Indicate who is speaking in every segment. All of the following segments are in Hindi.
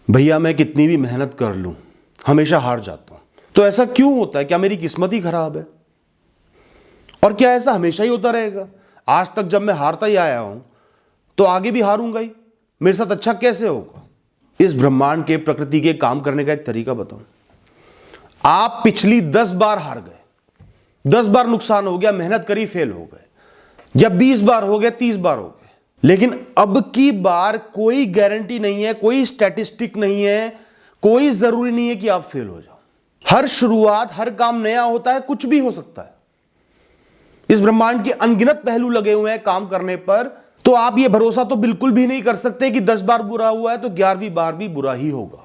Speaker 1: भैया मैं कितनी भी मेहनत कर लूं हमेशा हार जाता हूं। तो ऐसा क्यों होता है? क्या मेरी किस्मत ही खराब है? और क्या ऐसा हमेशा ही होता रहेगा? आज तक जब मैं हारता ही आया हूं तो आगे भी हारूंगा ही। मेरे साथ अच्छा कैसे होगा? इस ब्रह्मांड के, प्रकृति के काम करने का एक तरीका बताऊं। आप पिछली 10 बार हार गए, 10 बार नुकसान हो गया, मेहनत करी फेल हो गए, या 20 बार हो गए, 30 बार हो गए, लेकिन अब की बार कोई गारंटी नहीं है, कोई स्टैटिस्टिक नहीं है, कोई जरूरी नहीं है कि आप फेल हो जाओ। हर शुरुआत, हर काम नया होता है, कुछ भी हो सकता है। इस ब्रह्मांड के अनगिनत पहलू लगे हुए हैं काम करने पर, तो आप ये भरोसा तो बिल्कुल भी नहीं कर सकते कि 10 बार बुरा हुआ है तो 11वीं बार भी बुरा ही होगा।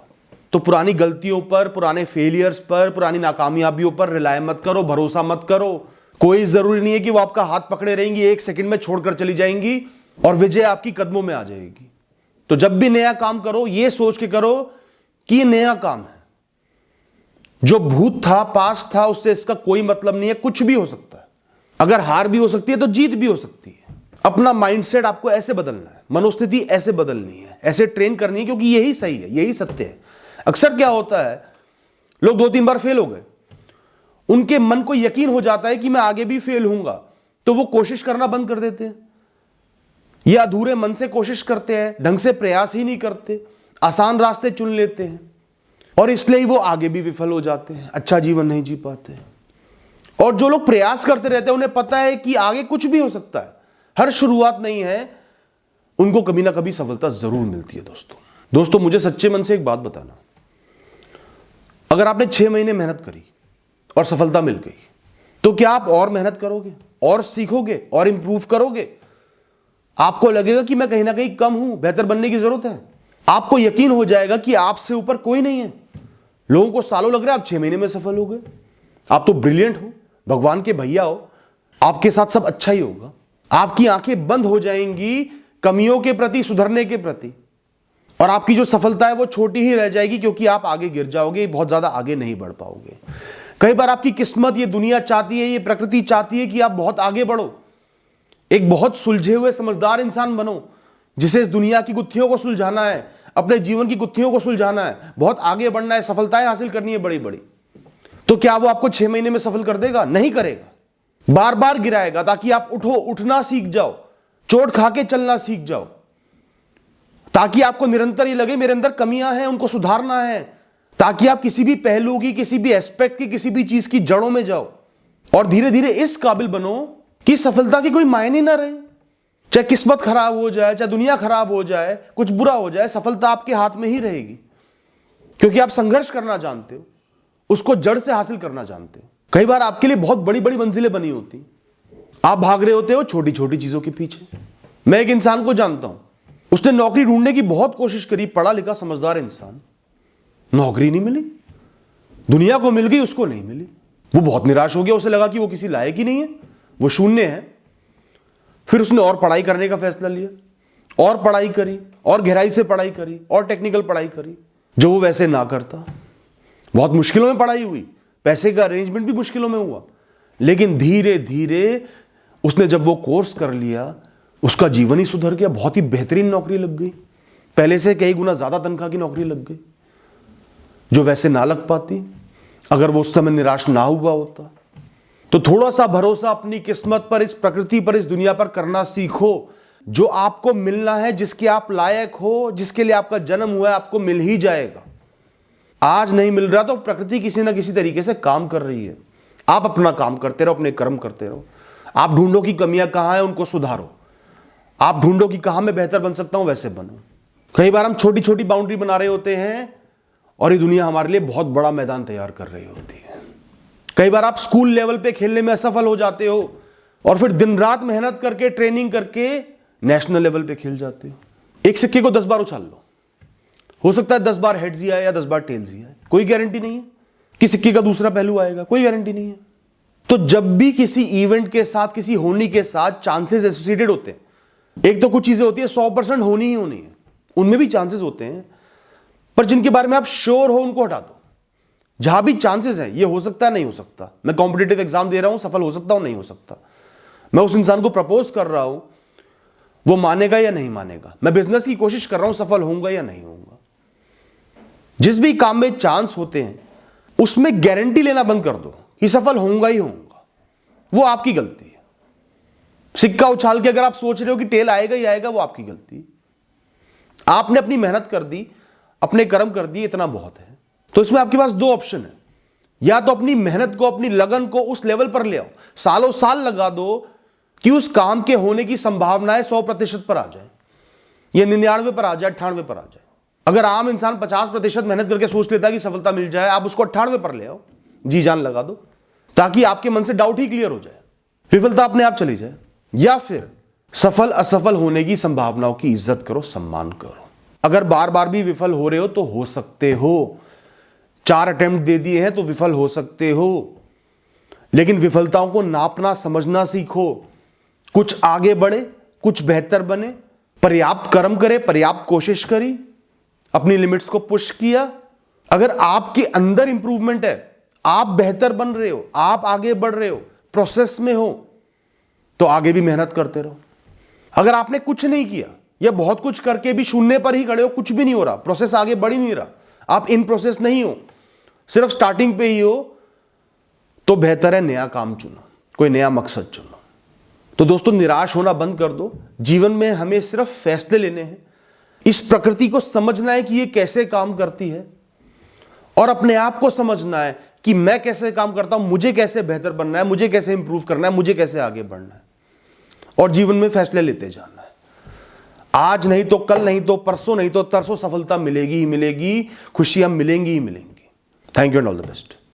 Speaker 1: तो पुरानी गलतियों पर, पुराने फेलियर्स पर, पुरानी नाकामयाबियों पर रिलाय मत करो, भरोसा मत करो। कोई जरूरी नहीं है कि वो आपका हाथ पकड़े रहेंगी, एक सेकंड में छोड़कर चली जाएंगी और विजय आपकी कदमों में आ जाएगी। तो जब भी नया काम करो ये सोच के करो कि ये नया काम है। जो भूत था, पास्ट था, उससे इसका कोई मतलब नहीं है। कुछ भी हो सकता है। अगर हार भी हो सकती है तो जीत भी हो सकती है। अपना माइंडसेट आपको ऐसे बदलना है, मनोस्थिति ऐसे बदलनी है, ऐसे ट्रेन करनी है, क्योंकि यही सही है, यही सत्य है। अक्सर क्या होता है, लोग 2-3 बार फेल हो गए, उनके मन को यकीन हो जाता है कि मैं आगे भी फेल होऊंगा, तो वो कोशिश करना बंद कर देते हैं, या अधूरे मन से कोशिश करते हैं, ढंग से प्रयास ही नहीं करते, आसान रास्ते चुन लेते हैं, और इसलिए वो आगे भी विफल हो जाते हैं, अच्छा जीवन नहीं जी पाते। और जो लोग प्रयास करते रहते हैं उन्हें पता है कि आगे कुछ भी हो सकता है, हर शुरुआत नहीं है, उनको कभी ना कभी सफलता जरूर मिलती है। दोस्तों मुझे सच्चे मन से एक बात बताना, अगर आपने 6 महीने मेहनत करी और सफलता मिल गई, तो क्या आप और मेहनत करोगे, और सीखोगे, और इंप्रूव करोगे? आपको लगेगा कि मैं कहीं ना कहीं कम हूं, बेहतर बनने की जरूरत है। आपको यकीन हो जाएगा कि आपसे ऊपर कोई नहीं है। लोगों को सालों लग रहा है, आप 6 महीने में सफल हो गए। आप तो ब्रिलियंट हो, भगवान के भैया हो, आपके साथ सब अच्छा ही होगा। आपकी आंखें बंद हो जाएंगी कमियों के प्रति, सुधरने के प्रति, और आपकी जो सफलता है वो छोटी ही रह जाएगी, क्योंकि आप आगे गिर जाओगे, बहुत ज्यादा आगे नहीं बढ़ पाओगे। कई बार आपकी किस्मत, ये दुनिया चाहती है, ये प्रकृति चाहती है कि आप बहुत आगे बढ़ो, एक बहुत सुलझे हुए समझदार इंसान बनो, जिसे इस दुनिया की गुत्थियों को सुलझाना है, अपने जीवन की गुत्थियों को सुलझाना है, बहुत आगे बढ़ना है, सफलताएं हासिल करनी है बड़ी बड़ी। तो क्या वो आपको 6 महीने में सफल कर देगा? नहीं करेगा। बार बार गिराएगा ताकि आप उठना सीख जाओ, चोट खा के चलना सीख जाओ, ताकि आपको निरंतर ये लगे मेरे अंदर कमियां हैं, उनको सुधारना है, ताकि आप किसी भी पहलू की, किसी भी एस्पेक्ट की, किसी भी चीज की जड़ों में जाओ और धीरे धीरे इस काबिल बनो कि सफलता की कोई मायने ना रहे। चाहे किस्मत खराब हो जाए, चाहे दुनिया खराब हो जाए, कुछ बुरा हो जाए, सफलता आपके हाथ में ही रहेगी, क्योंकि आप संघर्ष करना जानते हो, उसको जड़ से हासिल करना जानते हो। कई बार आपके लिए बहुत बड़ी बड़ी मंजिलें बनी होती, आप भाग रहे होते हो छोटी छोटी चीजों के पीछे। मैं एक इंसान को जानता हूं, उसने नौकरी ढूंढने की बहुत कोशिश करी, पढ़ा लिखा समझदार इंसान, नौकरी नहीं मिली, दुनिया को मिल गई, उसको नहीं मिली। वो बहुत निराश हो गया, उसे लगा कि वो किसी लायक ही नहीं है, वो शून्य है। फिर उसने और पढ़ाई करने का फैसला लिया, और पढ़ाई करी, और गहराई से पढ़ाई करी, और टेक्निकल पढ़ाई करी, जो वो वैसे ना करता। बहुत मुश्किलों में पढ़ाई हुई, पैसे का अरेंजमेंट भी मुश्किलों में हुआ, लेकिन धीरे धीरे उसने जब वो कोर्स कर लिया, उसका जीवन ही सुधर गया। बहुत ही बेहतरीन नौकरी लग गई, पहले से कई गुना ज्यादा तनख्वाह की नौकरी लग गई, जो वैसे ना लग पाती अगर वो उस समय निराश ना हुआ होता। तो थोड़ा सा भरोसा अपनी किस्मत पर, इस प्रकृति पर, इस दुनिया पर करना सीखो। जो आपको मिलना है, जिसके आप लायक हो, जिसके लिए आपका जन्म हुआ है, आपको मिल ही जाएगा। आज नहीं मिल रहा तो प्रकृति किसी ना किसी तरीके से काम कर रही है। आप अपना काम करते रहो, अपने कर्म करते रहो। आप ढूंढो कि कमियां कहां हैं, उनको सुधारो। आप ढूंढो कि कहां मैं बेहतर बन सकता हूं, वैसे बनो। कई बार हम छोटी छोटी बाउंड्री बना रहे होते हैं और ये दुनिया हमारे लिए बहुत बड़ा मैदान तैयार कर रही होती है। कई बार आप स्कूल लेवल पे खेलने में असफल हो जाते हो और फिर दिन रात मेहनत करके, ट्रेनिंग करके नेशनल लेवल पे खेल जाते हो। एक सिक्के को 10 बार उछाल लो, हो सकता है 10 बार हेड्स ही आए या 10 बार टेल्स ही आए, कोई गारंटी नहीं है कि सिक्के का दूसरा पहलू आएगा, कोई गारंटी नहीं है। तो जब भी किसी इवेंट के साथ, किसी होनी के साथ चांसेस एसोसिएटेड होते हैं, एक तो कुछ चीजें होती है 100% होनी ही होनी है, उनमें भी चांसेस होते हैं, पर जिनके बारे में आप श्योर हो उनको हटा दो। जहां भी चांसेस है, ये हो सकता है, नहीं हो सकता, मैं कॉम्पिटिटिव एग्जाम दे रहा हूं, सफल हो सकता हूं, नहीं हो सकता, मैं उस इंसान को प्रपोज कर रहा हूं, वो मानेगा या नहीं मानेगा, मैं बिजनेस की कोशिश कर रहा हूं, सफल होऊंगा या नहीं होऊंगा। जिस भी काम में चांस होते हैं उसमें गारंटी लेना बंद कर दो कि सफल होऊंगा ही होऊंगा। वो आपकी गलती है। सिक्का उछाल के अगर आप सोच रहे हो कि टेल आएगा ही आएगा, वो आपकी गलती है। आपने अपनी मेहनत कर दी, अपने कर्म कर दिए, इतना बहुत है। तो इसमें आपके पास दो ऑप्शन है, या तो अपनी मेहनत को, अपनी लगन को उस लेवल पर ले आओ, सालों साल लगा दो कि उस काम के होने की संभावनाएं 100% पर आ जाए, या 99 पर आ जाए, 98 पर आ जाए। अगर आम इंसान 50% मेहनत करके सोच लेता है कि सफलता मिल जाए, आप उसको 98 पर ले आओ, जी जान लगा दो, ताकि आपके मन से डाउट ही क्लियर हो जाए, विफलता अपने आप चली जाए। या फिर सफल असफल होने की संभावनाओं की इज्जत करो, सम्मान करो। अगर बार बार भी विफल हो रहे हो तो हो सकते हो, 4 अटेम्प्ट दे दिए हैं तो विफल हो सकते हो, लेकिन विफलताओं को नापना समझना सीखो। कुछ आगे बढ़े, कुछ बेहतर बने, पर्याप्त कर्म करे, पर्याप्त कोशिश करी, अपनी लिमिट्स को पुश किया। अगर आपके अंदर इंप्रूवमेंट है, आप बेहतर बन रहे हो, आप आगे बढ़ रहे हो, प्रोसेस में हो, तो आगे भी मेहनत करते रहो। अगर आपने कुछ नहीं किया या बहुत कुछ करके भी शून्य पर ही खड़े हो, कुछ भी नहीं हो रहा, प्रोसेस आगे बढ़ ही नहीं रहा, आप इन प्रोसेस नहीं हो, सिर्फ स्टार्टिंग पे ही हो, तो बेहतर है नया काम चुनो, कोई नया मकसद चुनो। तो दोस्तों, निराश होना बंद कर दो। जीवन में हमें सिर्फ फैसले लेने हैं, इस प्रकृति को समझना है कि ये कैसे काम करती है, और अपने आप को समझना है कि मैं कैसे काम करता हूं, मुझे कैसे बेहतर बनना है, मुझे कैसे इंप्रूव करना है, मुझे कैसे आगे बढ़ना है, और जीवन में फैसले लेते जाना है। आज नहीं तो कल, नहीं तो परसों, नहीं तो तरसों सफलता मिलेगी ही मिलेगी, खुशियां मिलेंगी ही मिलेंगी। Thank you and all the best.